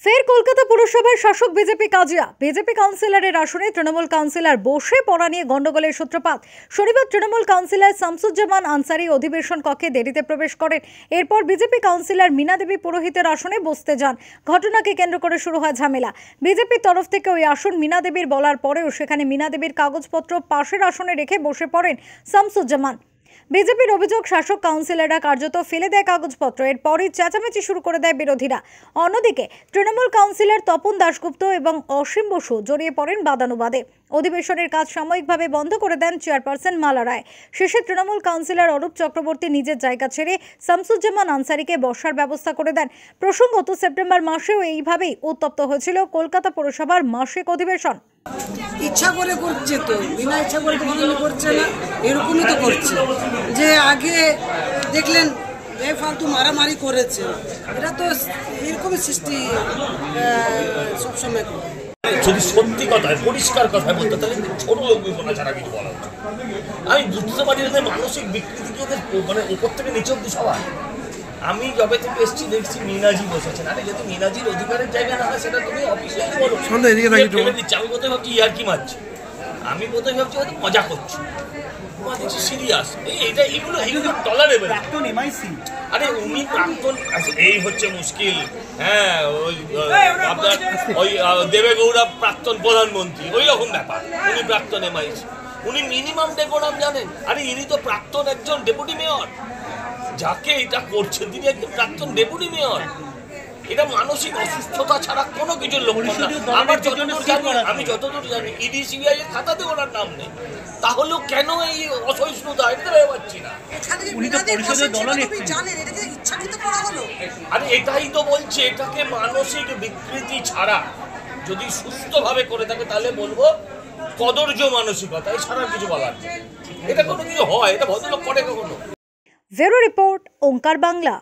ফের কলকাতা পুরসভার শাসক বিজেপি কাজিয়া। বিজেপি কাউন্সিলরের আসনে তৃণমূল কাউন্সিলর বসে পড়া নিয়ে গন্ডগোলের সূত্রপাত। শনিবার তৃণমূল কাউন্সিলর শামসুজ্জামান আনসারি অধিবেশন কক্ষে দেরিতে প্রবেশ করেন। এরপর বিজেপি কাউন্সিলর মীনা দেবী পুরোহিতের আসনে বসতে যান। ঘটনাকে কেন্দ্র করে শুরু হয় ঝামেলা। বিজেপির তরফ থেকে ওই আসন মীনা দেবীর বলার পরেও সেখানে মীনা দেবীর কাগজপত্র পাশের আসনে রেখে বসে পড়েন শামসুজ্জামান। বিজেপির অভিযোগ, শাসক কাউন্সিলররা কার্যত ফেলে দেয় কাগজপত্র। এরপরই চেঁচামেচি শুরু করে দেয় বিরোধীরা। অন্যদিকে তৃণমূল কাউন্সিলর তপন দাশগুপ্ত এবং অসীম বসু জড়িয়ে পড়েন বাদানুবাদে। অধিবেশনের কাজ সাময়িকভাবে বন্ধ করে দেন চেয়ারপারসন মালা রায়। শেষে তৃণমূল কাউন্সিলর অরূপ চক্রবর্তী নিজের জায়গা ছেড়ে শামসুজ্জামান আনসারিকে বসার ব্যবস্থা করে দেন। প্রসঙ্গত, সেপ্টেম্বর মাসেও এইভাবেই উত্তপ্ত হয়েছিল কলকাতা পৌরসভার মাসিক অধিবেশন। ইচ্ছা করে করছে তো, বিনা ইচ্ছা করে তো করছে না, এরকমই তো করছে। যে আগে দেখলেন বেফালতু মারামারি করেছে, এটা তো এরকমই সৃষ্টি সবসময় করে। যদি সত্যি কথায় পরিষ্কার কথায় বলতে তাহলে ছোট লোক বিপনা ছাড়া কিছু বলা উচিত। আমি বুঝতে পারি ওদের মানসিক বিকৃতি কি ওদের মানে উপর থেকে নিচে অব্দি সবার। আমি যবে থেকে এসেছি দেখছি মিনাজি বসেছেন। আরে যদি মিনাজির অধিকারের জায়গা না হয় সেটা তুমি অফিসিয়ালি বলো। আমি কোথায় ভাবছি ইয়ার্কি মারছি, আমি কোথায় ভাবছি হয়তো মজা করছি, দেখছি সিরিয়াস। এইগুলো টলারেবল। আরে উনি প্রাক্তন, এই হচ্ছে মুশকিল। হ্যাঁ, ওই আপনার ওই দেবেগৌড়া প্রাক্তন প্রধানমন্ত্রী, ওই রকম ব্যাপার। উনি প্রাক্তন এমআইসি, উনি মিনিমাম ডেকোরাম জানেন। আরে ইনি তো প্রাক্তন একজন ডেপুটি মেয়র, যাকে এটা করছে তিনি একজন প্রাক্তন ডেপুটি মেয়র। এটা মানসিক অসুস্থতা ছাড়া কোনো কিছুর লক্ষণ না। আমি যতদূর জানি ইডি সিবিআই এর খাতাতে ওনার নাম নেই। তাহলেও কেন এই অসহিষ্ণুতা, এটা ভেবে পাচ্ছি না। আরে এটাই তো বলছে, এটাকে মানসিক বিকৃতি ছাড়া যদি সুস্থভাবে করে থাকে তাহলে বলবো কদর্য মানসিকতা, এছাড়া কিছু বলার নেই। এটা কোনো কিছু হয়, এটা ভদ্রলোক করে কখনো। ব্যুরো রিপোর্ট, ওঙ্কার বাংলা।